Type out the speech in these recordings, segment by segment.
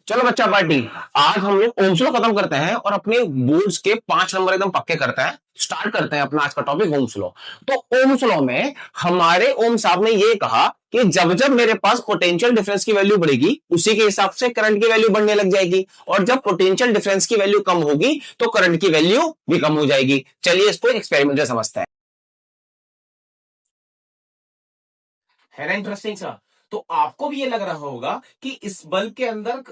चलो बच्चा पार्टी, आज हम लोग ओम्स लॉ खत्म करते हैं और अपने बोर्ड्स के 5 नंबर एकदम पक्के करते हैं। स्टार्ट करते हैं अपना आज का टॉपिक ओम्स लॉ। तो ओम्स लॉ में हमारे ओम साहब ने ये कहा कि जब जब मेरे पास पोटेंशियल डिफरेंस की वैल्यू बढ़ेगी उसी के हिसाब से करंट की वैल्यू बढ़ने लग जाएगी, और जब पोटेंशियल डिफरेंस की वैल्यू कम होगी तो करंट की वैल्यू भी कम हो जाएगी। चलिए इसको एक्सपेरिमेंट से समझते हैं। है ना इंटरेस्टिंग सा। तो आपको भी ये लग रहा होगा कि इस बल्ब के अंदर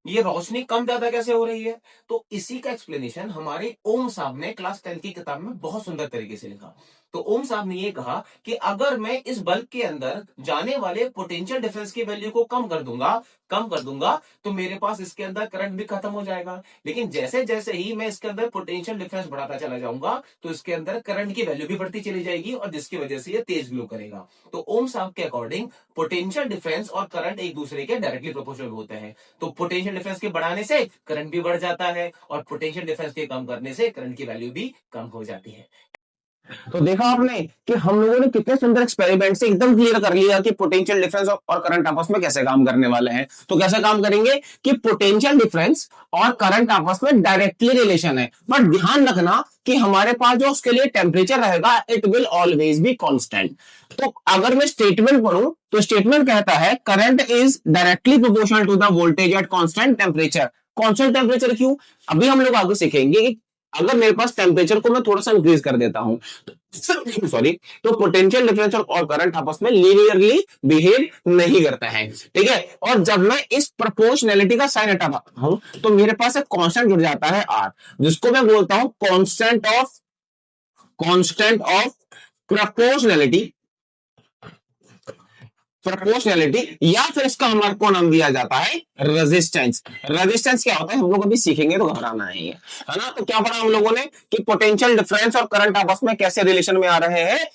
ये रोशनी कम ज्यादा कैसे हो रही है। तो इसी का एक्सप्लेनेशन हमारे ओम साहब ने क्लास 10 की किताब में बहुत सुंदर तरीके से लिखा। तो ओम साहब ने ये कहा कि अगर मैं इस बल्ब के अंदर जाने वाले पोटेंशियल डिफरेंस की वैल्यू को कम कर दूंगा तो मेरे पास इसके अंदर करंट भी खत्म हो जाएगा। लेकिन जैसे जैसे ही मैं इसके अंदर पोटेंशियल डिफरेंस बढ़ाता चला जाऊंगा तो इसके अंदर करंट की वैल्यू भी बढ़ती चली जाएगी और जिसकी वजह से ये तेज ग्लो करेगा। तो ओम साहब के अकॉर्डिंग पोटेंशियल डिफरेंस और करंट एक दूसरे के डायरेक्टली प्रोपोर्शनल होते हैं। तो पोटेंशियल डिफरेंस के बढ़ाने से करंट भी बढ़ जाता है और पोटेंशियल डिफरेंस के कम करने से करंट की वैल्यू भी कम हो जाती है। तो देखा आपने कि हम लोगों ने कितने सुंदर एक्सपेरिमेंट से एकदम क्लियर कर लिया कि पोटेंशियल डिफरेंस और करंट आपस में कैसे काम करने वाले हैं। तो कैसे काम करेंगे कि पोटेंशियल डिफरेंस और करंट आपस में डायरेक्टली रिलेशन है, बट ध्यान रखना कि हमारे पास जो उसके लिए टेम्परेचर रहेगा it will always be constant. तो अगर मैं स्टेटमेंट पढ़ूं तो स्टेटमेंट कहता है current is directly proportional to the voltage at constant temperature. Constant temperature क्यों, अभी हम लोग आगे सीखेंगे। अगर मेरे पास टेम्परेचर को मैं थोड़ा सा इंक्रीज कर देता हूं सॉरी, तो पोटेंशियल डिफरेंस और करंट आपस में लीनियरली बिहेव नहीं करते हैं, ठीक है। और जब मैं इस प्रोपोर्शनैलिटी का साइन हटाता हूं तो मेरे पास एक कांस्टेंट जुड़ जाता है आर, जिसको मैं बोलता हूं कांस्टेंट ऑफ प्रोपोर्शनैलिटी। या फिर इसका हमारे को नाम दिया जाता है रेजिस्टेंस। रेजिस्टेंस क्या होता है हम लोग अभी सीखेंगे, तो घबराना नहीं है ना। तो क्या पढ़ा हम लोगों ने कि पोटेंशियल डिफरेंस और करंट आपस में कैसे रिलेशन में आ रहे हैं,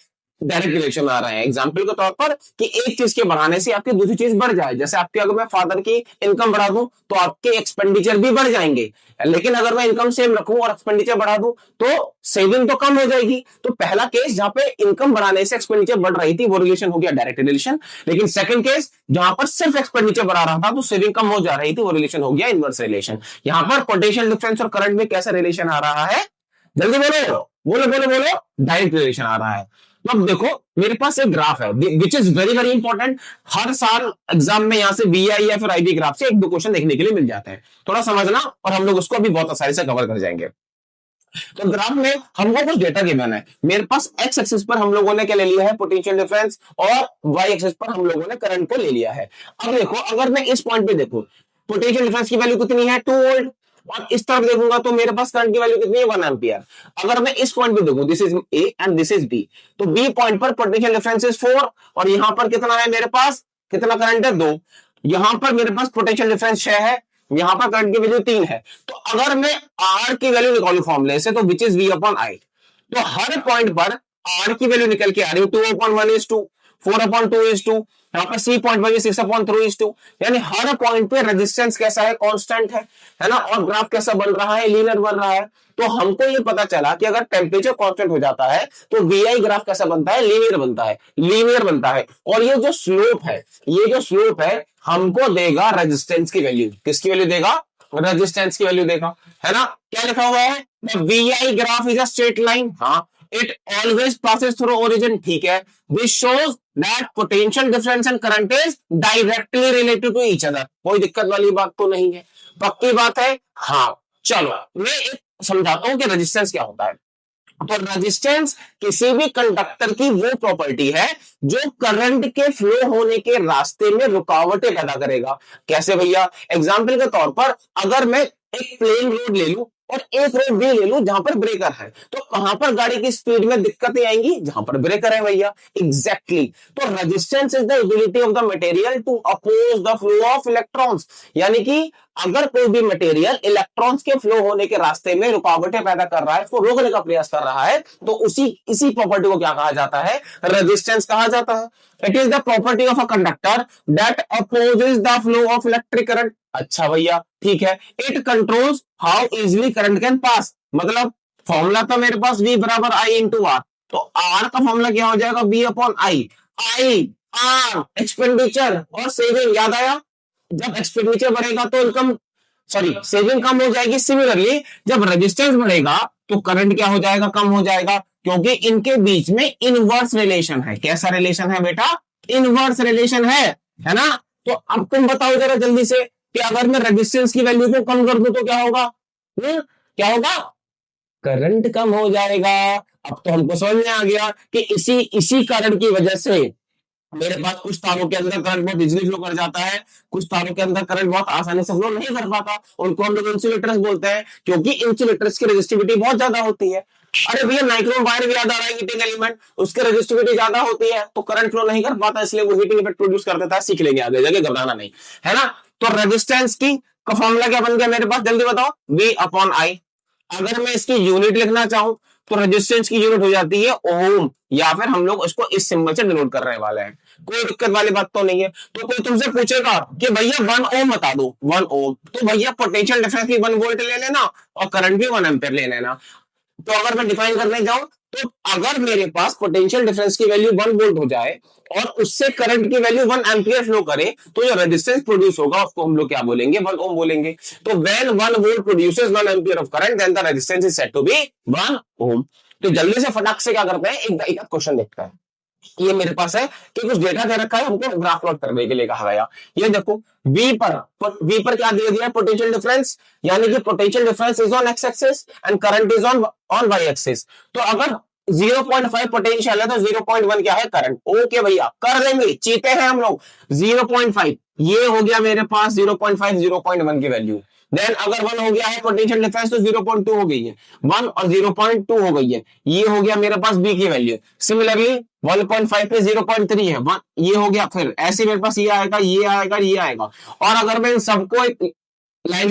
डायरेक्ट रिलेशन में आ रहे हैं। एग्जाम्पल के तौर पर कि एक चीज के बढ़ाने से आपकी दूसरी चीज बढ़ जाए, जैसे आपके अगर मैं फादर की इनकम बढ़ा दूं तो आपके एक्सपेंडिचर भी बढ़ जाएंगे, लेकिन अगर मैं इनकम सेम रखूं और एक्सपेंडिचर बढ़ा दूं तो सेविंग तो कम हो जाएगी। तो पहला केस जहां पे इनकम बढ़ाने से एक्सपेंडिचर बढ़ रही थी वो रिलेशन हो गया डायरेक्ट रिलेशन, लेकिन सेकंड केस जहां पर सिर्फ एक्सपेंडिचर बढ़ा रहा था तो सेविंग कम हो जा रही थी वो रिलेशन हो गया इनवर्स रिलेशन। यहां पर पोटेंशियल डिफरेंस और करंट में कैसा रिलेशन आ रहा है, जल्दी बोलो बोलो बोलो बोलो, डायरेक्ट रिलेशन आ रहा है। तो अब देखो मेरे पास एक ग्राफ है which is very very important. हर साल एग्जाम में यहां से बीआई या फिर आईबी ग्राफ से एक दो क्वेश्चन देखने के लिए मिल जाते हैं, थोड़ा समझना और हम लोग उसको अभी बहुत आसानी से कवर कर जाएंगे। तो ग्राफ में हमको कुछ डेटा गिवन है, मेरे पास एक्स एक्सिस पर हम लोगों ने क्या ले लिया है पोटेंशियल डिफरेंस, और वाई एक्सिस पर हम लोगों ने करंट को ले लिया है। अब देखो अगर मैं इस पॉइंट पे देखो पोटेंशियल डिफरेंस की वैल्यू कितनी है 2 वोल्ट, और इस तरफ देखूंगा तो मेरे पास करंट की वैल्यू कितनी है 1 एम्पियर। अगर मैं इस पॉइंट पे देखूं this is A and this is B, तो बी पॉइंट पर पोटेंशियल डिफरेंस इज 4 और यहां पर कितना है मेरे पास, कितना करंट है 2। यहां पर मेरे पास पोटेंशियल डिफरेंस 6 है, यहां पर करंट की वैल्यू 3 है। तो अगर मैं आर की वैल्यू निकालू फॉर्मूले से तो which is V upon I, तो हर पॉइंट पर आर की वैल्यू निकल के आ रही है 2/1 is 2, 4/2 is 2, यहाँ पर सी पॉइंट पर 6/3 is 2, यानी हर पॉइंट पे रेजिस्टेंस कैसा है कांस्टेंट है ना, और ग्राफ कैसा बन रहा है लीनियर बन रहा है। तो हमको ये पता चला कि अगर टेम्परेचर कांस्टेंट हो जाता है तो वीआई ग्राफ कैसा बनता है, लीनियर बनता है, लीनियर बनता है। और ये जो स्लोप है, ये जो स्लोप है हमको देगा रेजिस्टेंस की वैल्यू, किसकी वैल्यू देगा, रेजिस्टेंस की वैल्यू देगा, है ना। क्या लिखा हुआ है, VI graph is a straight line, हाँ it always passes through origin, ठीक है। This shows that potential difference and current is directly related to each other. कोई दिक्कत वाली बात तो नहीं है, पक्की बात है। हाँ चलो मैं एक समझाता हूं कि रेजिस्टेंस क्या होता है। तो रेजिस्टेंस किसी भी कंडक्टर की वो प्रॉपर्टी है जो करंट के फ्लो होने के रास्ते में रुकावटें पैदा करेगा। कैसे भैया, एग्जाम्पल के तौर पर अगर मैं एक प्लेन रोड ले लूं और एक रोड भी ले लूं जहां पर ब्रेकर है, तो कहां पर गाड़ी की स्पीड में दिक्कतें आएंगी, जहां पर ब्रेकर है भैया, एग्जैक्टली। तो resistance is the ability of the material to oppose the flow of electrons, यानी कि अगर कोई भी मटेरियल इलेक्ट्रॉन्स के फ्लो होने के रास्ते में रुकावटें पैदा कर रहा है, उसको रोकने का प्रयास कर रहा है, तो इसी प्रॉपर्टी को क्या कहा जाता है, रेजिस्टेंस कहा जाता है। It is the property of a conductor that opposes the flow of electric current. अच्छा भैया ठीक है, it controls how easily current can pass, मतलब फॉर्मूला तो मेरे पास V बराबर I इंटू आर, तो आर का फॉर्मूला क्या हो जाएगा V upon I. I R expenditure और सेविंग, याद आया, जब एक्सपेंडिचर बढ़ेगा तो इनकम सॉरी सेविंग कम हो जाएगी। सिमिलरली जब रेजिस्टेंस बढ़ेगा तो करंट क्या हो जाएगा, कम हो जाएगा, क्योंकि इनके बीच में इनवर्स रिलेशन है। कैसा रिलेशन है बेटा, इनवर्स रिलेशन है ना। तो अब तुम बताओ जरा जल्दी से कि अगर मैं रेजिस्टेंस की वैल्यू को कम कर दूं तो क्या होगा, क्या होगा, करंट कम हो जाएगा। अब तो हमको समझ में आ गया कि इसी इसी कारण की वजह से मेरे पास कुछ तारों के अंदर करंट बहुत इजीली फ्लो कर जाता है, कुछ तारों के अंदर करंट बहुत आसानी से फ्लो नहीं कर पाता। उनको हम लोग इंसुलेटर्स बोलते हैं, क्योंकि इंसुलेटर्स की रेजिस्टिविटी बहुत ज्यादा होती है। अरे भैया नाइक्रोम वायर भी याद आ रहा है, हीटिंग एलिमेंट, उसकी रेजिस्टिविटी ज्यादा होती है तो करंट फ्लो नहीं कर पाता, इसलिए वो हीटिंग इफेक्ट प्रोड्यूस कर देता है। सीख लेंगे आगे जाके, घबराना नहीं, है ना। तो रेजिस्टेंस की का फॉर्मूला क्या बन गया मेरे पास, जल्दी बताओ, V अपॉन आई। अगर मैं इसकी यूनिट लिखना चाहूं तो रेजिस्टेंस की यूनिट हो जाती है ओम, या फिर हम लोग उसको इस सिंबल से डिनोट कर रहे वाले हैं। कोई दिक्कत वाली बात तो नहीं है। तो कोई तुमसे पूछेगा कि भैया 1 ओम बता दो, 1 ओम, तो भैया पोटेंशियल डिफरेंस भी 1 वोल्ट ले लेना और करंट भी 1 एम्पियर ले लेना। तो अगर मैं डिफाइन करने जाऊं तो अगर मेरे पास पोटेंशियल डिफरेंस की वैल्यू 1 वोल्ट हो जाए और उससे करंट की वैल्यू 1 एम्पियर फ्लो करे, तो जो रेजिस्टेंस प्रोड्यूस होगा उसको हम लोग क्या बोलेंगे, 1 ओम बोलेंगे। तो when 1 volt produces 1 ampere of current then the resistance is said to be 1 ohm. तो जल्दी से फटाक से क्या करते हैं, एक क्वेश्चन देखते हैं। ये मेरे पास है कि कुछ डेटा दे रखा है, हमको ग्राफ प्लॉट करने के लिए कहा गया। ये देखो वी पर क्या दे दिया, पोटेंशियल डिफरेंस, यानी कि potential difference is on X axis and current is on Y axis. तो अगर 0.5 पोटेंशियल है तो 0.1 क्या है, करंट। ओके भैया कर लेंगे, चीते हैं हम लोग। 0.5 ये हो गया मेरे पास 0.5 0.1 की वैल्यू। देन अगर 1 हो गया है पोटेंशियल डिफरेंस तो 0.2 हो गई है, 1 और 0.2 हो गई है। ये हो गया मेरे पास बी की वैल्यू। सिमिलरली 1.5 पे 0.3 है, ये हो गया। फिर ऐसे मेरे पास ये आएगा, ये आएगा, ये आएगा। और अगर मैं इन सबको एक लाइन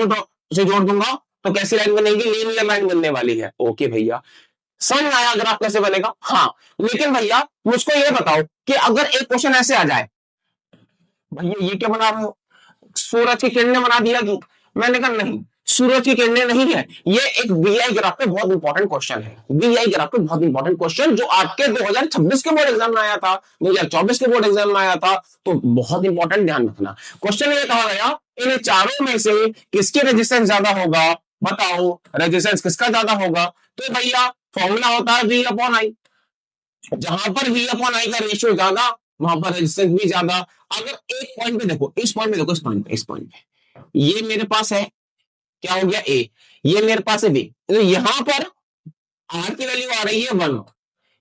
से जोड़ दूंगा तो कैसी लाइन बनेगी, लीनियर लाइन बनने वाली है। ओके भैया समझ में आया ग्राफ कैसे बनेगा। हाँ लेकिन भैया मुझको ये बताओ कि अगर एक क्वेश्चन ऐसे आ जाए, भैया ये क्या बना रहे हो, सूरज की किरणें बना दिया कि, मैंने कहा नहीं सूरज की किरणें नहीं है, ये एक वीआई ग्राफ पे बहुत इंपॉर्टेंट क्वेश्चन है। वीआई ग्राफ पे बहुत इंपॉर्टेंट क्वेश्चन जो आपके 2026 के बोर्ड एग्जाम में आया था, 2024 के बोर्ड एग्जाम में आया था, तो बहुत इंपॉर्टेंट, ध्यान रखना। क्वेश्चन ये कहा गया इन चारों में से किसकी रेजिस्टेंस ज्यादा होगा, बताओ रेजिस्टेंस किसका ज्यादा होगा। तो भैया फॉर्मूला होता है V अपॉन आई। जहां पर V अपॉन आई का रेशियो ज्यादा वहां पर रेजिस्टेंस भी ज्यादा। अगर एक पॉइंट पे देखो, इस पॉइंट पे देखो, इस पॉइंट पे ये मेरे पास है, क्या हो गया ए, ये मेरे पास है बी। तो यहां पर आर की वैल्यू आ रही है 1,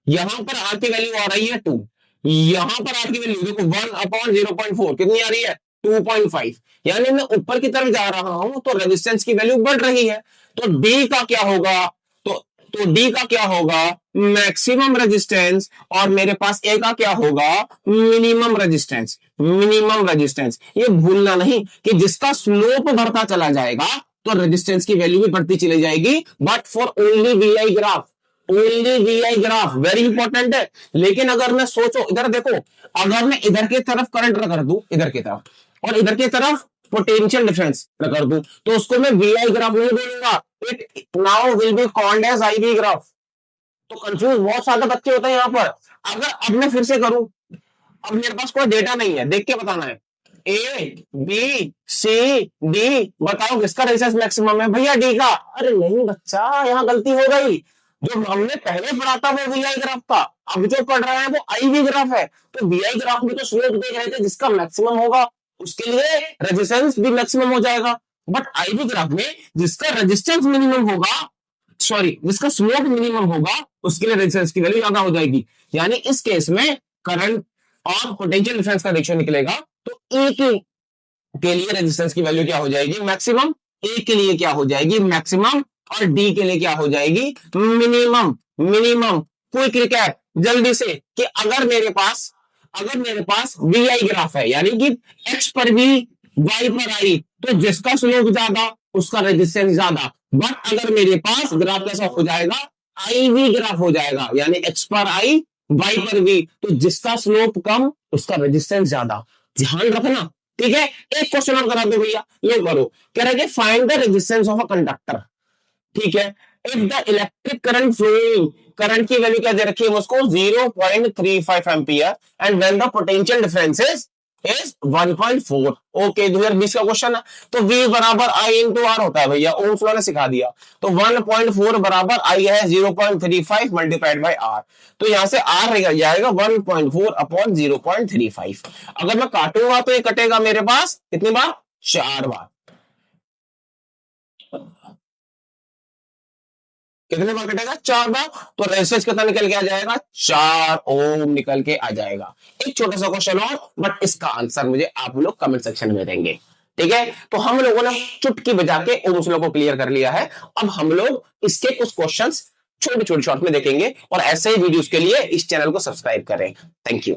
यहां पर आर की वैल्यू आ रही है 2, यहां पर आर की वैल्यू देखो 1/0.4 कितनी आ रही है, 2.5। यानी मैं ऊपर की तरफ जा रहा हूं तो रेजिस्टेंस की वैल्यू बढ़ रही है। तो डी का क्या होगा, तो डी का क्या होगा, मैक्सिमम रेजिस्टेंस, और मेरे पास ए का क्या होगा, मिनिमम रेजिस्टेंस। मिनिमम रेजिस्टेंस ये भूलना नहीं कि जिसका स्लोप बढ़ता चला जाएगा तो रेजिस्टेंस की वैल्यू भी बढ़ती चली जाएगी, but for only VI graph, only VI graph very important है। लेकिन अगर मैं सोचो, इधर देखो, अगर मैं इधर की तरफ करंट कर दूं, इधर की तरफ, और इधर की तरफ पोटेंशियल डिफरेंस कर दूं, तो उसको मैं वीआई ग्राफ नहीं बोलूंगा, it now will be called as IV graph. तो कंफ्यूज बहुत सारे बच्चे होते हैं यहाँ पर। अगर अब मैं फिर से करूं, अब मेरे पास कोई डेटा नहीं है, देख के बताना है, ए बी सी डी, बताओ किसका रेजिस्टेंस मैक्सिमम है, भैया डी का। अरे नहीं बच्चा, यहाँ गलती हो गई, जो हमने पहले पढ़ा था वो वीआई ग्राफ था, अब जो पढ़ रहे हैं वो आईवी ग्राफ है। तो वीआई ग्राफ में तो स्लोप देख रहे थे, जिसका मैक्सिमम होगा उसके लिए रेजिस्टेंस भी मैक्सिमम हो जाएगा, बट आईवी ग्राफ में जिसका रेजिस्टेंस मिनिमम होगा, सॉरी जिसका स्लोप मिनिमम होगा, उसके लिए रेजिस्टेंस की वैल्यू ज्यादा हो जाएगी। यानी इस केस में करंट और पोटेंशियल डिफरेंस का रेशियो निकलेगा, तो ए के लिए रेजिस्टेंस की वैल्यू क्या हो जाएगी, मैक्सिमम, ए के लिए क्या हो जाएगी, मैक्सिमम, और डी के लिए क्या हो जाएगी, मिनिमम। मिनिमम क्विक रिकैप जल्दी से कि अगर मेरे पास वी आई ग्राफ है, यानी कि एक्स पर वी वाई पर आई, तो जिसका स्लोप ज्यादा उसका रेजिस्टेंस ज्यादा। बट अगर मेरे पास ग्राफ कैसा हो जाएगा, आई वी ग्राफ हो जाएगा, यानी एक्स पर आई वाई पर वी, तो जिसका स्लोप कम उसका रेजिस्टेंस ज्यादा। ध्यान रखना, ठीक है। एक क्वेश्चन और करा दो भैया, ये करो, कह रहे find the resistance of a conductor, ठीक है। If the electric current flowing, current की वैल्यू क्या दे रखी है उसको, 0.35 ampere, and when the potential difference is is 1.4। Okay 2020 का क्वेश्चन है, तो V बराबर I इंटू आर होता है भैया, ओम्स लॉ ने सिखा दिया। तो 1.4 बराबर I है 0.35 मल्टीप्लाइड बाय R। तो यहां से R निकल जाएगा 1.4 अपॉन 0.35। अगर मैं काटूंगा तो ये कटेगा मेरे पास कितनी बार, 4 बार। कितने बार कटेगा, 4 बार। तो रेजिस्टेंस कितना निकल के आ जाएगा, 4 ओम निकल के आ जाएगा। एक छोटा सा क्वेश्चन और, बट इसका आंसर मुझे आप लोग कमेंट सेक्शन में देंगे। ठीक है, तो हम लोगों ने चुटकी बजा के ओम्स लॉ को क्लियर कर लिया है। अब हम लोग इसके कुछ क्वेश्चंस छोटे छोटे शॉर्ट में देखेंगे, और ऐसे ही वीडियोस के लिए इस चैनल को सब्सक्राइब करें। Thank you.